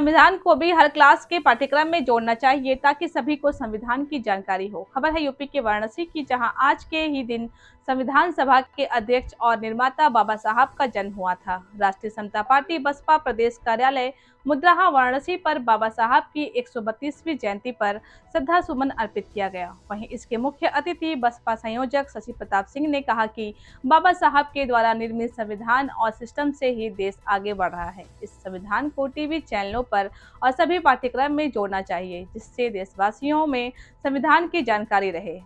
संविधान को भी हर क्लास के पाठ्यक्रम में जोड़ना चाहिए ताकि सभी को संविधान की जानकारी हो। खबर है यूपी के वाराणसी की, जहां आज के ही दिन संविधान सभा के अध्यक्ष और निर्माता बाबा साहब का जन्म हुआ था। राष्ट्रीय समता पार्टी बसपा प्रदेश कार्यालय मुद्राहा वाराणसी पर बाबा साहब की 132वीं जयंती पर श्रद्धा सुमन अर्पित किया गया। वहीं इसके मुख्य अतिथि बसपा संयोजक शशि प्रताप सिंह ने कहा कि बाबा साहब के द्वारा निर्मित संविधान और सिस्टम से ही देश आगे बढ़ रहा है। इस संविधान को टीवी चैनलों पर और सभी पाठ्यक्रम में जोड़ना चाहिए, जिससे देशवासियों में संविधान की जानकारी रहे।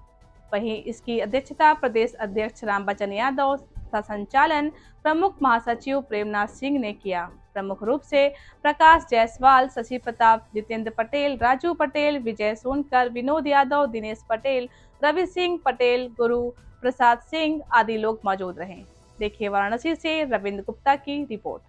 वहीं इसकी अध्यक्षता प्रदेश अध्यक्ष रामबचन यादव तथा संचालन प्रमुख महासचिव प्रेमनाथ सिंह ने किया। प्रमुख रूप से प्रकाश जायसवाल, शशि प्रताप, जितेंद्र पटेल, राजू पटेल, विजय सोनकर, विनोद यादव, दिनेश पटेल, रवि सिंह पटेल, गुरु प्रसाद सिंह आदि लोग मौजूद रहे। देखिए वाराणसी से रविंद्र गुप्ता की रिपोर्ट।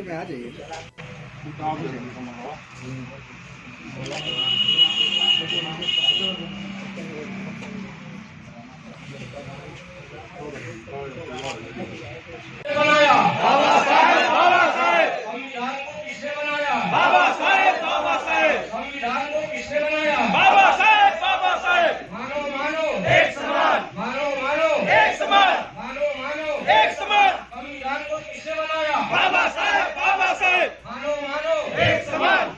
में आ जाइए। बनाया बाबा साहेब, बाबा साहेब। संविधान को किसने बनाया? बाबा साहेब, बाबा साहेब। संविधान को किसने बनाया? बाबा साहेब, बाबा साहेब। मानो मानो एक समान, मानो मानो एक समान, मानो मानो एक समान। संविधान को किसने बनाया? बाबा साहेब, बाबा साहेब। मानो मानो एक समान।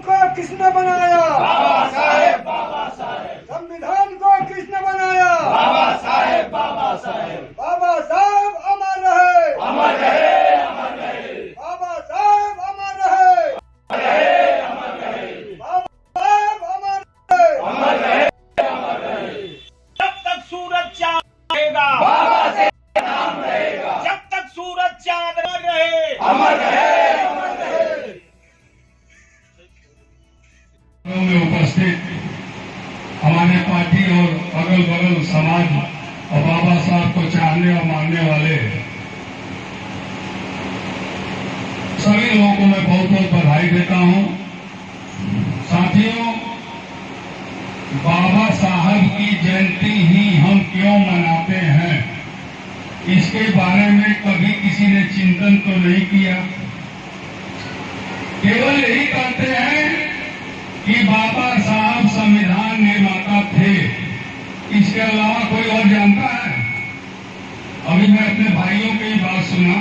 को किसने बनाया? बाबा साहेब, बाबा साहेब। संविधान को किसने बनाया? बाबा साहेब, बाबा साहेब। बाबा साहेब अमर रहे, अमर रहे, अमर रहे। बाबा साहेब अमर रहे, अमर रहे, अमर रहे। बाबा साहेब अमर रहे, अमर रहे, अमर रहे। जब तक सूरज चांद रहेगा, बाबा से नाम रहेगा। जब तक सूरज चांद रहे, अमर रहे, अमर रहे। में उपस्थित हमारे पार्टी और अगल बगल समाज और बाबा साहब को चाहने और मानने वाले सभी लोगों को मैं बहुत बहुत बधाई देता हूं। साथियों, बाबा साहब की जयंती ही हम क्यों मनाते हैं, इसके बारे में कभी किसी ने चिंतन तो नहीं किया। केवल यही कहते हैं कि बाबा साहब संविधान निर्माता थे, इसके अलावा कोई और जानता है? अभी मैं अपने भाइयों की बात सुना,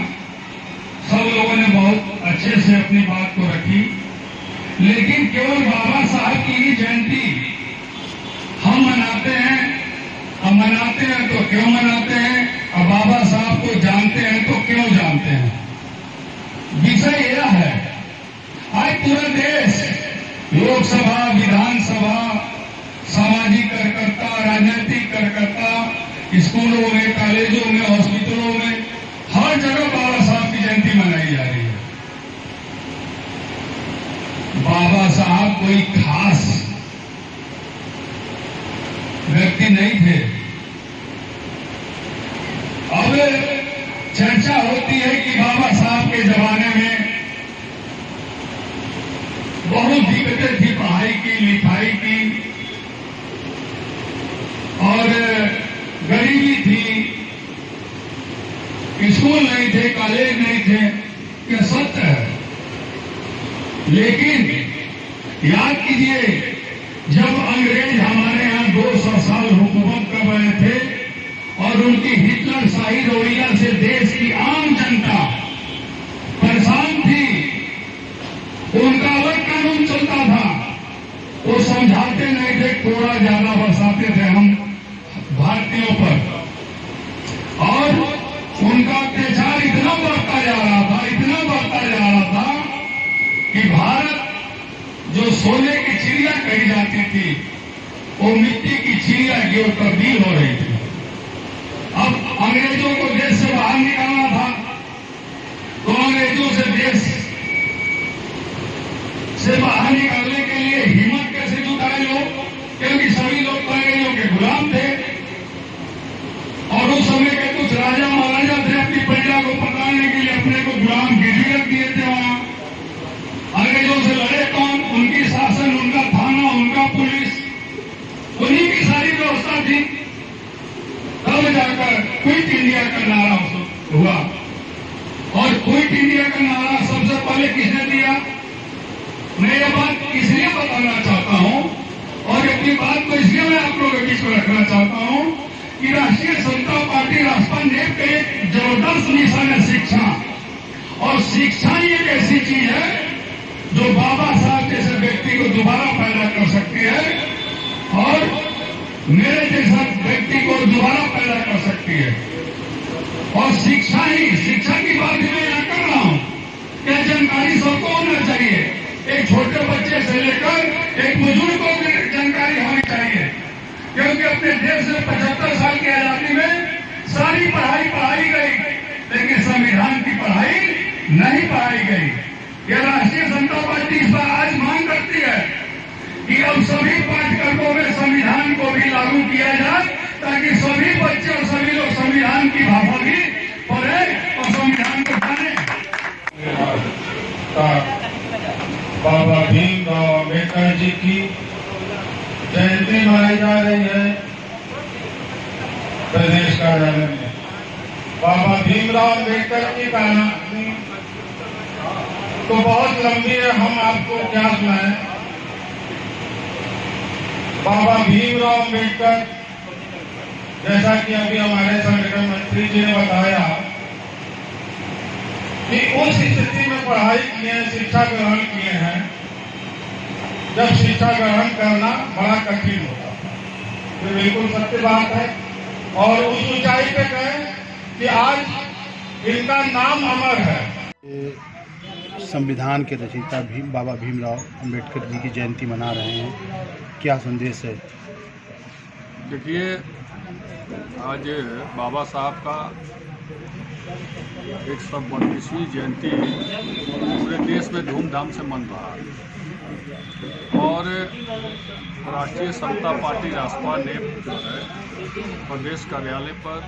सब लोगों ने बहुत अच्छे से अपनी बात को रखी, लेकिन केवल बाबा साहब की ही जयंती हम मनाते हैं। हम मनाते हैं तो क्यों मनाते हैं, और बाबा साहब को जानते हैं तो क्यों जानते हैं? विषय यह है, आज पूरा देश लोकसभा, विधानसभा, सामाजिक कार्यकर्ता, राजनीतिक कार्यकर्ता, स्कूलों कॉलेजों में, हॉस्पिटलों में, हर जगह बाबा साहब की जयंती मनाई जा रही है। बाबा साहब कोई खास व्यक्ति नहीं थे। अब चर्चा होती है कि बाबा साहब के जमाने में बहुत दिक्कतें थी, पढ़ाई की, लिखाई की, और गरीबी थी, स्कूल नहीं थे, कॉलेज नहीं थे। यह सत्य है। लेकिन याद कीजिए, जब अंग्रेज हमारे यहाँ 200 साल हुकूमत कर रहे थे और उनकी हिटलर शाही रवैया से देश की आम जनता परेशान थी, उनका अलग कानून चलता था। वो समझाते नहीं थे, थोड़ा ज्यादा बरसाते थे हम भारतीयों पर, और उनका अत्याचार इतना बढ़ता जा रहा था, इतना बढ़ता जा रहा था कि भारत जो सोने की चिड़िया कही जाती थी, वो मिट्टी की चिड़िया की ओर तब्दील हो रही थी। अब अंग्रेजों को देश से बाहर निकालना था, तो अंग्रेजों से देश से बाहर निकालने के लिए हिम्मत कैसे जुटाए लोग, क्योंकि सभी लोग अंग्रेजों के गुलाम थे। और उस समय के कुछ राजा महाराजा थे, अपनी प्रजा को पकाने के लिए अपने को गुलाम गिरवी रख दिए थे। वहां अंग्रेजों से लड़े कौन? उनकी शासन, उनका थाना, उनका पुलिस, उन्हीं की सारी व्यवस्था थी। तब जाकर क्विट इंडिया का नारा हुआ, और क्विट इंडिया का नारा सबसे पहले किसने दिया? मैं ये बात इसलिए बताना चाहता हूं, और अपनी बात को इसलिए मैं आप लोगों के बीच में रखना चाहता हूं कि राष्ट्रीय समता पार्टी राष्ट्रपा नेप का एक जबरदस्त मिशन है शिक्षा। और शिक्षा ही एक ऐसी चीज है जो बाबा साहब जैसे व्यक्ति को दोबारा पैदा कर सकती है, और मेरे जैसा व्यक्ति को दोबारा पैदा कर सकती है। और शिक्षा की बात मैं यहाँ कर रहा हूँ। क्या जानकारी सबको होना चाहिए, एक छोटे बच्चे से लेकर एक बुजुर्ग को भी जानकारी होनी चाहिए, क्योंकि अपने देश में 75 साल की आजादी में सारी पढ़ाई गई, लेकिन संविधान की पढ़ाई नहीं पढ़ाई गई। यह राष्ट्रीय समता पार्टी इस बार आज मांग करती है कि अब सभी पाठ्यक्रमों में संविधान को भी लागू किया जाए, ताकि सभी बच्चे और सभी लोग संविधान की भाषा भी पढ़े और संविधान को जाने। बाबा भीमराव अम्बेडकर जी की जयंती मनाई जा रही है प्रदेश कार्यालय में। बाबा भीमराव अम्बेडकर की कहानी तो बहुत लंबी है, हम आपको क्या सुनाएं। बाबा भीमराव अम्बेडकर, जैसा कि अभी हमारे संगठन मंत्री जी ने बताया कि उस स्थिति में पढ़ाई किए, शिक्षा ग्रहण किए हैं जब शिक्षा ग्रहण करना बड़ा कठिन होता है। ये बिल्कुल सत्य बात है, और उस ऊंचाई पे कहें कि आज इनका नाम अमर है। संविधान के रचयिता बाबा भीमराव अम्बेडकर जी की जयंती मना रहे हैं, क्या संदेश है? देखिए, आज बाबा साहब का 132वीं जयंती पूरे देश में धूमधाम से मन रहा है, और राष्ट्रीय समता पार्टी राष्ट्रपा नेप जो है प्रदेश कार्यालय पर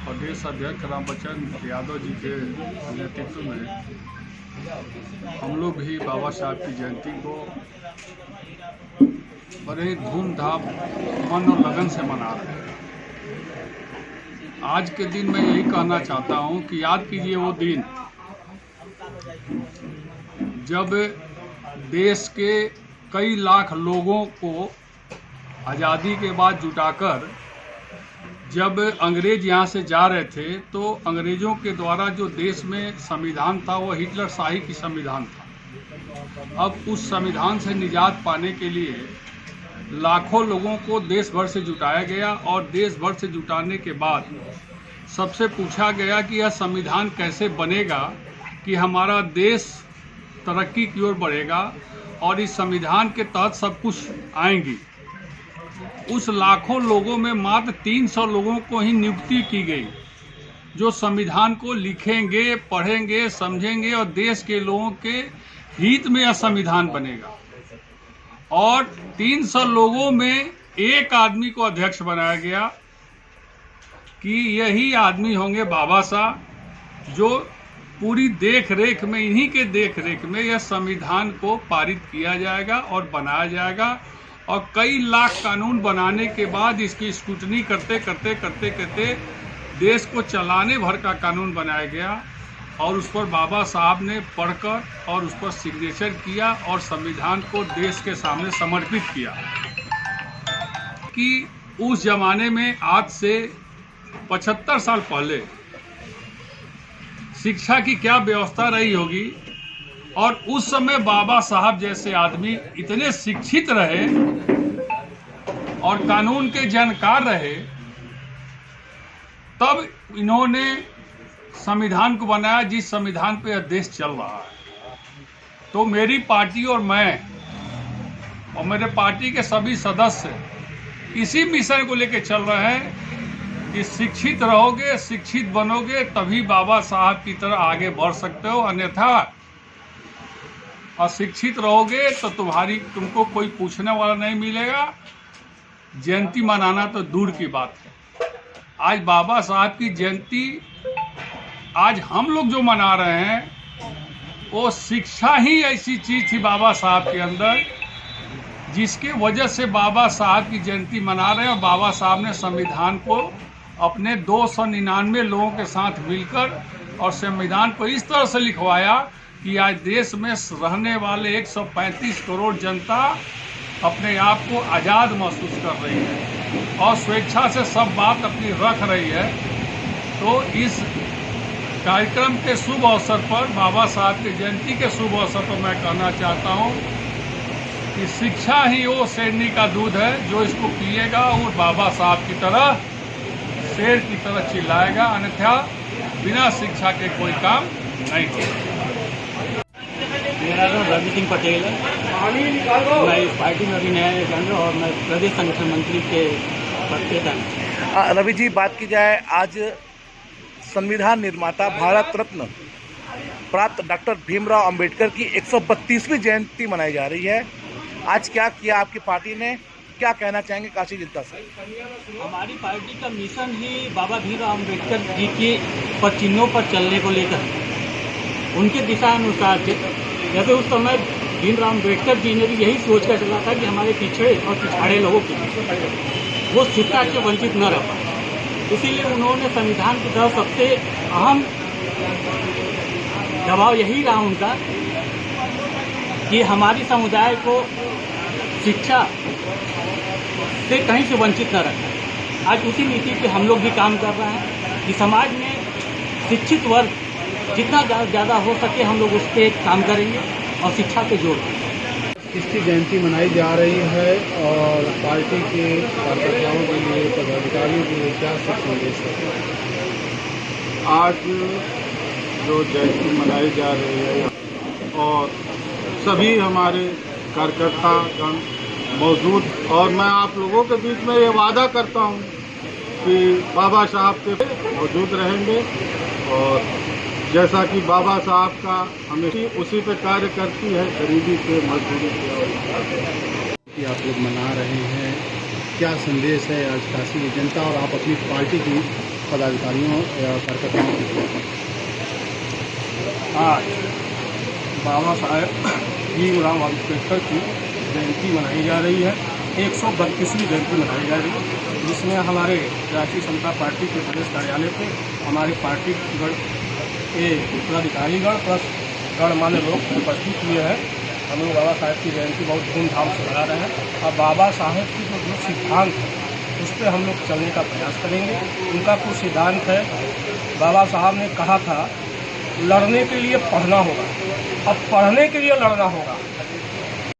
प्रदेश अध्यक्ष रामबच्चन यादव जी के नेतृत्व में हम लोग भी बाबा साहब की जयंती को बड़े धूमधाम, मन और लगन से मना रहे हैं। आज के दिन मैं यही कहना चाहता हूं कि याद कीजिए वो दिन जब देश के कई लाख लोगों को आज़ादी के बाद जुटाकर जब अंग्रेज यहाँ से जा रहे थे, तो अंग्रेजों के द्वारा जो देश में संविधान था वो हिटलर शाही की संविधान था। अब उस संविधान से निजात पाने के लिए लाखों लोगों को देश भर से जुटाया गया, और देश भर से जुटाने के बाद सबसे पूछा गया कि यह संविधान कैसे बनेगा कि हमारा देश तरक्की की ओर बढ़ेगा और इस संविधान के तहत सब कुछ आएंगी। उस लाखों लोगों में मात्र 300 लोगों को ही नियुक्ति की गई जो संविधान को लिखेंगे, पढ़ेंगे, समझेंगे और देश के लोगों के हित में यह संविधान बनेगा। और 300 लोगों में एक आदमी को अध्यक्ष बनाया गया कि यही आदमी होंगे बाबा साहब, जो पूरी देख रेख में, इन्हीं के देख रेख में यह संविधान को पारित किया जाएगा और बनाया जाएगा। और कई लाख कानून बनाने के बाद इसकी स्क्रूटनी करते देश को चलाने भर का कानून बनाया गया और उस पर बाबा साहब ने पढ़कर और उस पर सिग्नेचर किया और संविधान को देश के सामने समर्पित किया। कि उस जमाने में आज से 75 साल पहले शिक्षा की क्या व्यवस्था रही होगी, और उस समय बाबा साहब जैसे आदमी इतने शिक्षित रहे और कानून के जानकार रहे, तब इन्होंने संविधान को बनाया जिस संविधान पे यह देश चल रहा है। तो मेरी पार्टी और मैं और मेरे पार्टी के सभी सदस्य इसी मिशन को लेकर चल रहे हैं कि शिक्षित रहोगे, शिक्षित बनोगे, तभी बाबा साहब की तरह आगे बढ़ सकते हो। अन्यथा अशिक्षित रहोगे तो तुमको कोई पूछने वाला नहीं मिलेगा। जयंती मनाना तो दूर की बात है। आज बाबा साहब की जयंती आज हम लोग जो मना रहे हैं, वो शिक्षा ही ऐसी चीज थी बाबा साहब के अंदर, जिसके वजह से बाबा साहब की जयंती मना रहे हैं। और बाबा साहब ने संविधान को अपने 299 लोगों के साथ मिलकर और संविधान को इस तरह से लिखवाया कि आज देश में रहने वाले 135 करोड़ जनता अपने आप को आज़ाद महसूस कर रही है और स्वेच्छा से सब बात अपनी रख रही है। तो इस कार्यक्रम के शुभ अवसर पर, बाबा साहब की जयंती के शुभ अवसर पर मैं कहना चाहता हूँ कि शिक्षा ही वो शेरनी का दूध है, जो इसको पिएगा और बाबा साहब की तरह शेर की तरह चिल्लाएगा, अन्यथा बिना शिक्षा के कोई काम नहीं होगा। मेरा नाम रवि सिंह पटेल है। मैं इस पार्टी में अभी नया जान रहा और मैं प्रदेश संगठन मंत्री के पद पे था। रवि जी, बात की जाए, आज संविधान निर्माता भारत रत्न प्राप्त डॉक्टर भीमराव अंबेडकर की 132वीं जयंती मनाई जा रही है। आज क्या किया आपकी पार्टी ने, क्या कहना चाहेंगे काशी जनता से? हमारी पार्टी का मिशन ही बाबा भीमराव अंबेडकर जी के पद चिन्हों पर चलने को लेकर उनके दिशा अनुसार थे। जैसे उस समय भीमराव अंबेडकर जी ने भी यही सोच कर चला था कि हमारे पिछड़े और पिछाड़े लोगों की वो शिक्षा से वंचित न रह पाए। इसीलिए उन्होंने संविधान की तरफ सबसे अहम दबाव यही रहा उनका कि हमारी समुदाय को शिक्षा से कहीं से वंचित न रखा। आज उसी नीति पे हम लोग भी काम कर रहे हैं कि समाज में शिक्षित वर्ग जितना ज़्यादा हो सके हम लोग उस पर काम करेंगे और शिक्षा से जोड़ेंगे। इसकी जयंती मनाई जा रही है और पार्टी के कार्यकर्ताओं के लिए, पदाधिकारियों के लिए क्या संदेश है? आज जो जयंती मनाई जा रही है और सभी हमारे कार्यकर्तागण मौजूद, और मैं आप लोगों के बीच में ये वादा करता हूँ कि बाबा साहब के मौजूद रहेंगे और जैसा कि बाबा साहब का हमें उसी पे कार्य करती है, गरीबी पे, मजदूरी पे। कि आप लोग मना रहे हैं, क्या संदेश है आज काशी की जनता और आप अपनी पार्टी की पदाधिकारियों या कार्यकर्ताओं के लिए? आज बाबा साहेब भीमराव अंबेडकर की जयंती मनाई जा रही है। 132वीं जयंती मनाई जा रही है, जिसमें हमारे राष्ट्रीय समता पार्टी के प्रदेश कार्यालय पे हमारे पार्टी के पदाधिकारीगण प्लस गणमान्य लोग उपस्थित हुए हैं। हम लोग बाबा साहेब की जयंती बहुत धूमधाम से मना रहे हैं और बाबा साहेब की जो सिद्धांत है उस पर हम लोग चलने का प्रयास करेंगे। उनका कुछ सिद्धांत है, बाबा साहब ने कहा था लड़ने के लिए पढ़ना होगा, अब पढ़ने के लिए लड़ना होगा।